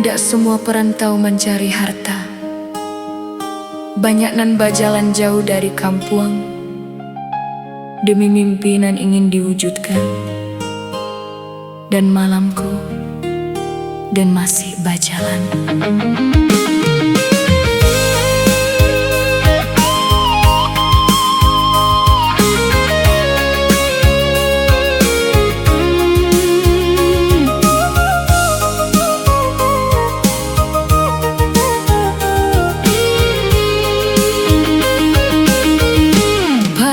Ndak semua perantau mencari harta. Banyak nan bajalan jauh dari kampung demi mimpi nan ingin diwujudkan. Dan malamku dan masih bajalan.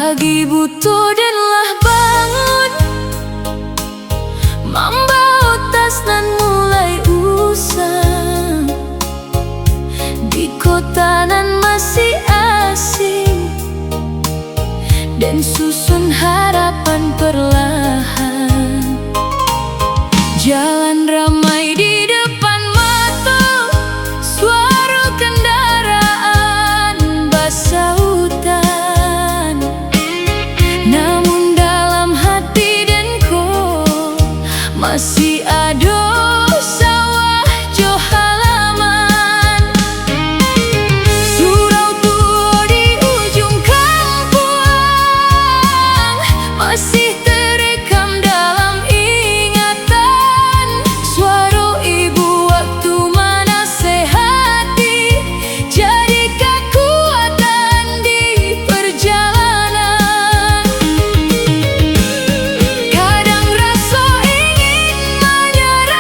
Pagi butuh danlah bangun, membawa tas dan mulai usang. Di kota nan masih asing, dan susun harapan perlahan. Jalan ramai di depan mata, suara kendaraan basah hutan. Namun dalam hati dan kau masih ada sawah jo halaman. Surau tua di ujung kampung masih terekam dalam ingatan. Suara ibu waktu menasehati, jadi kekuatan di perjalanan. Kadang rasa ingin menyerah,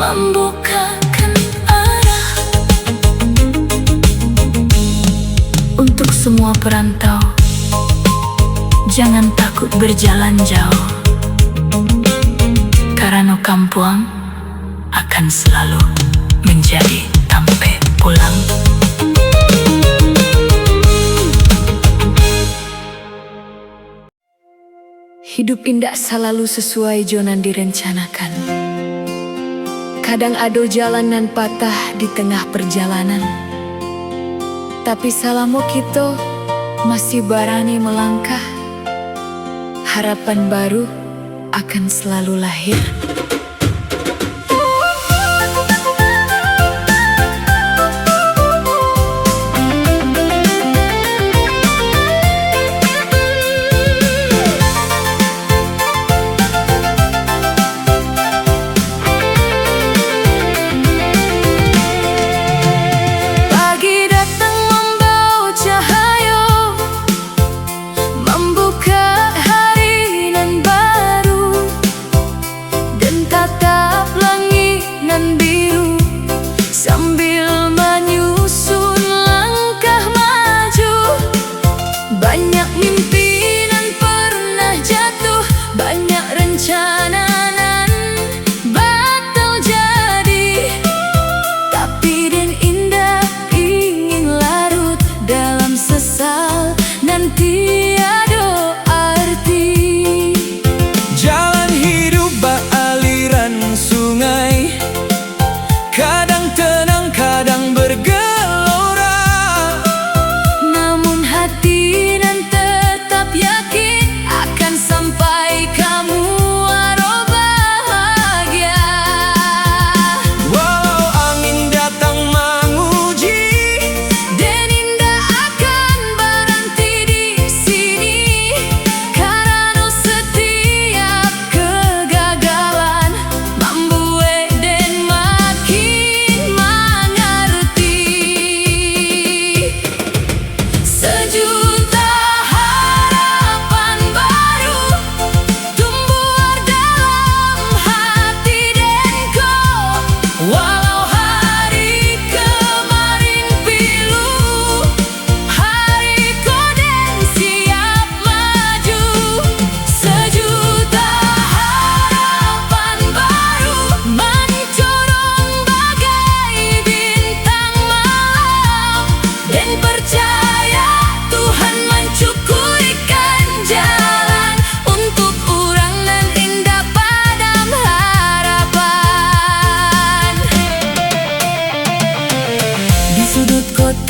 membukakan arah untuk semua perantau. Jangan takut berjalan jauh, karena Kampuang akan selalu menjadi sampai pulang. Hidup indah selalu sesuai jonan direncanakan. Kadang ada jalanan patah di tengah perjalanan, tapi salamu kita masih berani melangkah. Harapan baru akan selalu lahir.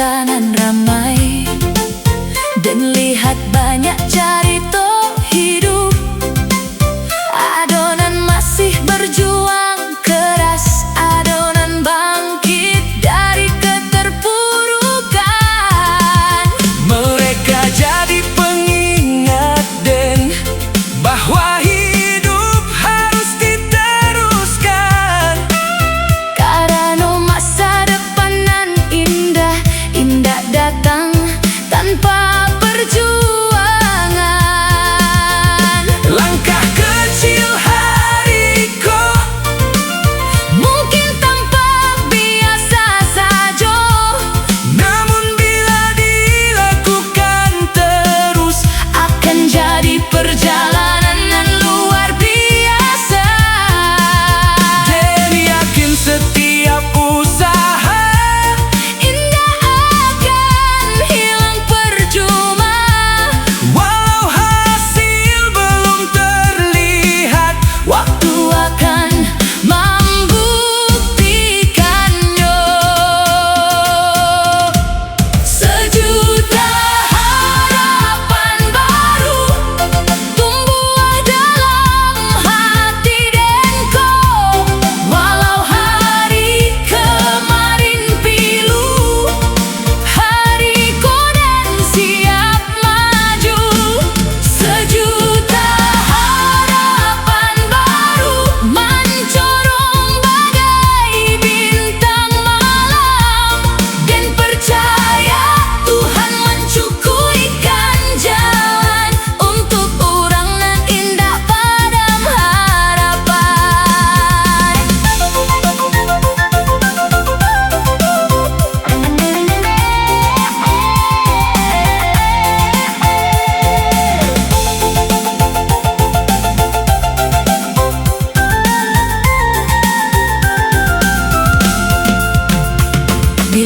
Tanan ramai dan lihat banyak cerita hidup. Adonan masih berjuang keras, adonan bangkit dari keterpurukan. Mereka jadi pengingat dan bahwa hidup harus diteruskan, karena masa depan nan indah datang tanpa perjuangan.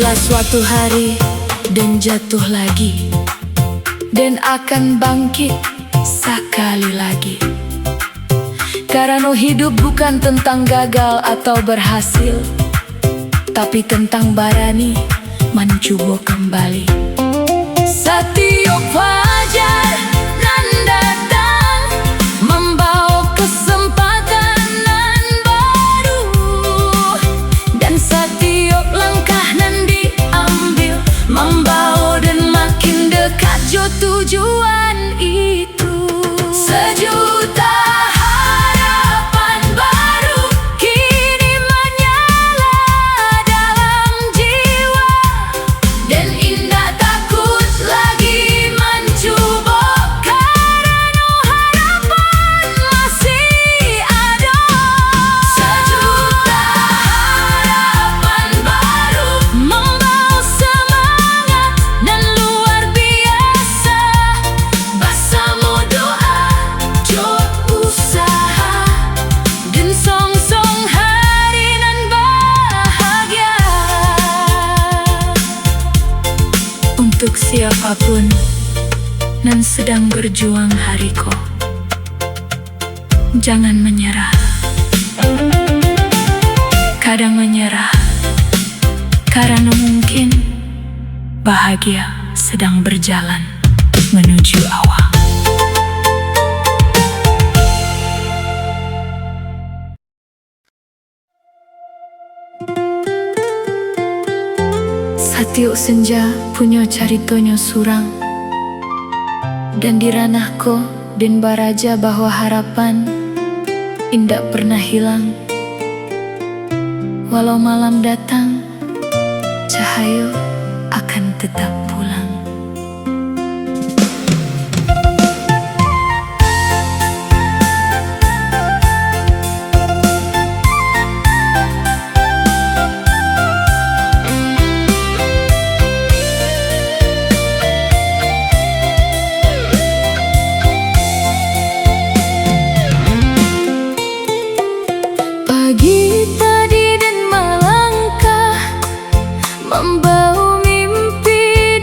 Bila suatu hari dan jatuh lagi, dan akan bangkit sekali lagi. Karena hidup bukan tentang gagal atau berhasil, tapi tentang berani mencoba kembali. Setiap fajar nan datang membawa kesempatan nan baru, dan setiap langkah nan diambil membawa dan makin dekat jo tujuan itu. Sejuta harapan baru kini menyala dalam jiwa, dan indah takut lagi mencoba, karena harapan masih ada. Sejuta harapan baru membawa semangat dan luar biasa. Bersama doa, jod usaha, dan song-song hari nan bahagia. Untuk siapapun nan sedang berjuang hariko, jangan menyerah. Kadang menyerah karena mungkin bahagia sedang berjalan menuju awal. Satiap senja punya caritonyo surang, dan di ranahku dan baraja bahwa harapan indak pernah hilang. Walau malam datang, cahaya akan tetap pulang. Pagi tadi dan melangkah membawa mimpi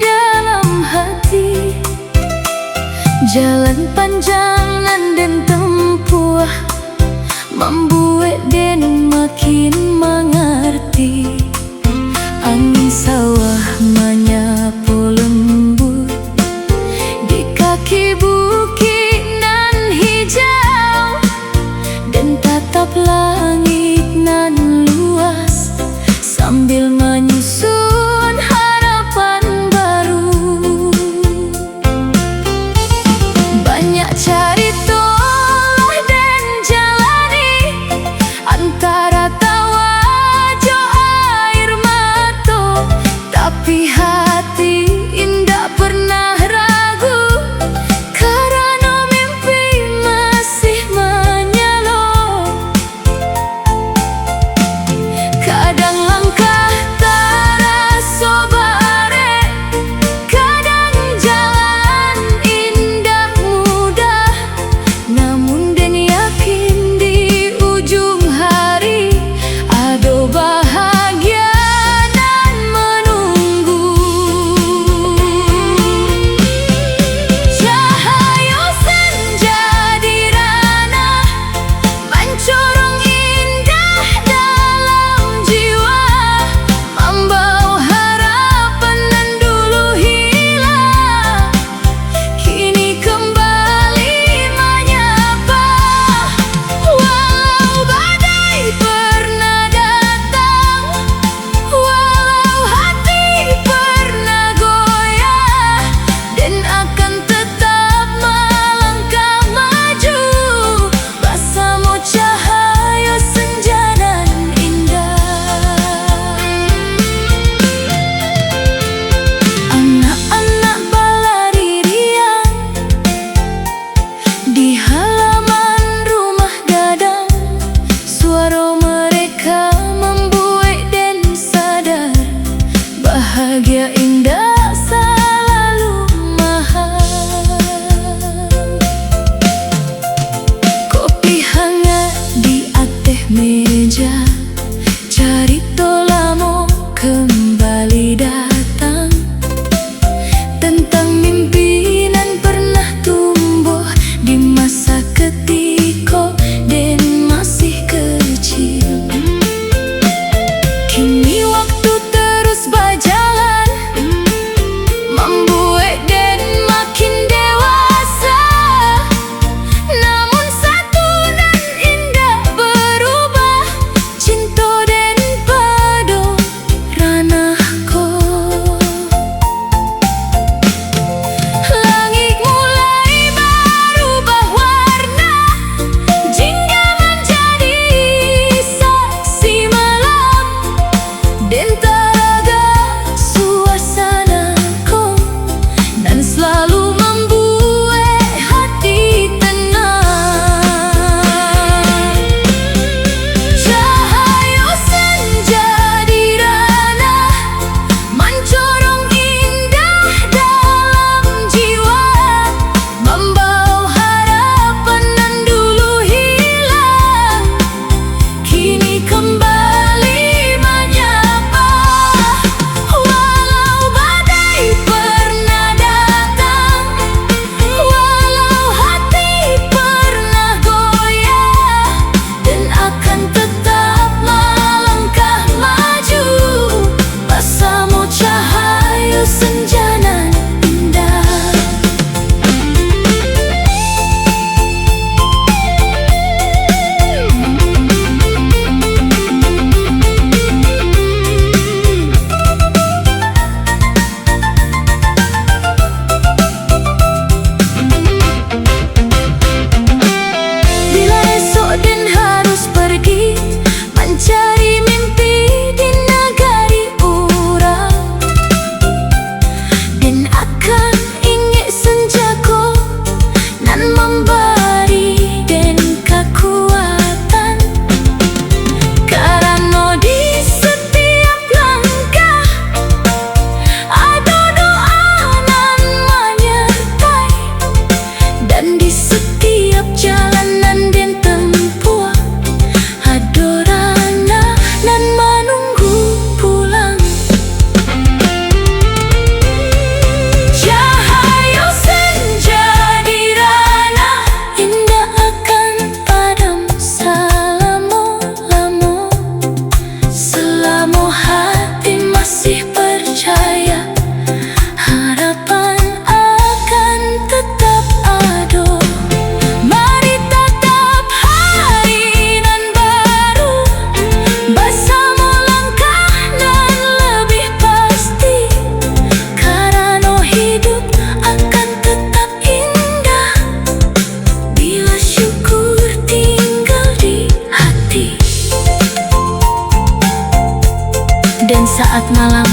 Dan saat malam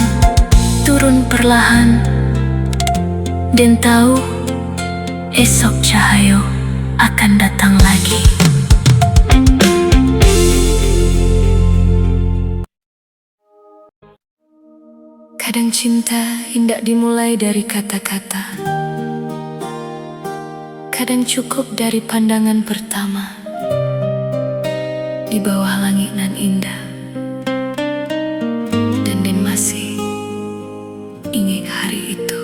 turun perlahan, dan tahu esok cahaya akan datang lagi. Kadang cinta hendak dimulai dari kata-kata, kadang cukup dari pandangan pertama. Di bawah langit nan indah, dan masih ingin hari itu.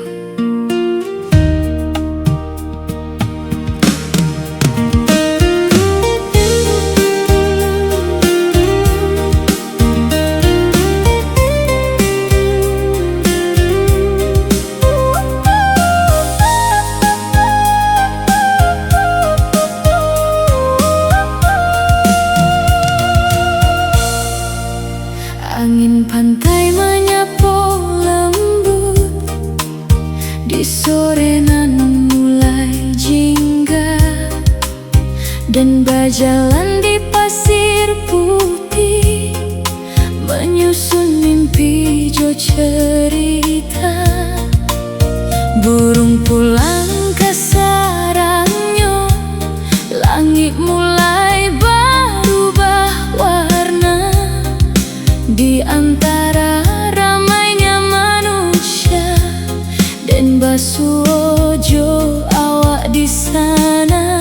Angin pantai menyapu lembut, di sore nan mulai jingga, dan berjalan di pasir putih, menyusun mimpi jo cerita. Burung pulang ke sarangnya, langit mulai berubah warna. Di antara ramainya manusia, dan basuojo awak di sana.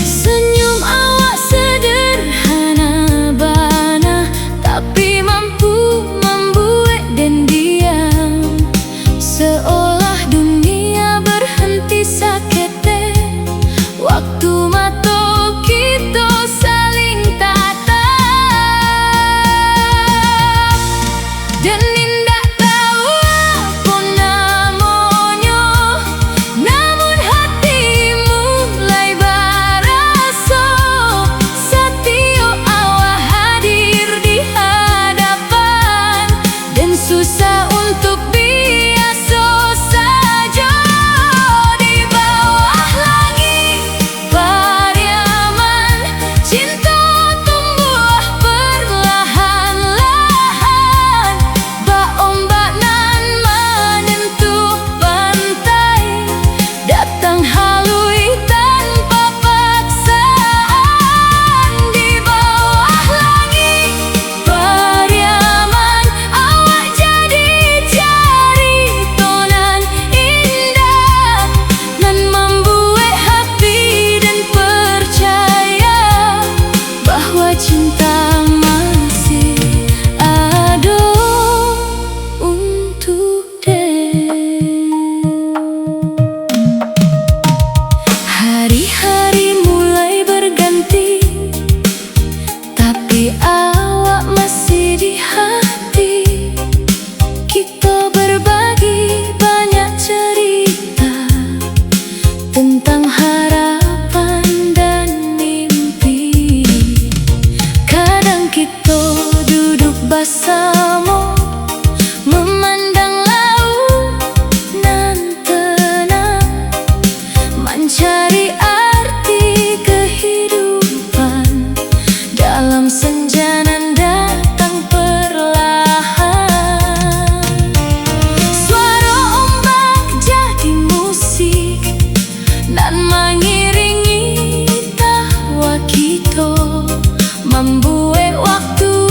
Senyum awak sederhana bana, tapi mampu membuat dan diam, seolah dunia berhenti sakit. Waktu mata kita saling tatap, dan indah tahu apa namanya, namun hati mulai berasa. Setiap awak hadir di hadapan, dan susah untuk biasa saja. Di bawah langit Pariaman, cinta tumbuh perlahan-lahan. Bak ombak nan menyentuh pantai, datang halui tanpa paksaan. Di bawah langit Pariaman, awak jadi cerita nan indah, nan membuat hati dan percaya bahwa cinta masih ada untuk Hari-hari mulai berganti, tapi awak masih di hati. Kita berbagi banyak cerita tentang harapan dan mimpi. Kadang kita duduk bersama, memandang laut nan tenang, mencari arti kehidupan dalam senja nan datang perlahan. Suara ombak jadi musik nan mengiringi tawa kita, membuat waktu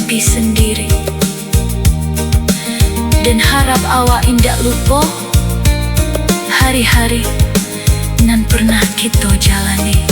mimpi sendiri. Dan harap awak indak lupa hari-hari nan pernah kita jalani.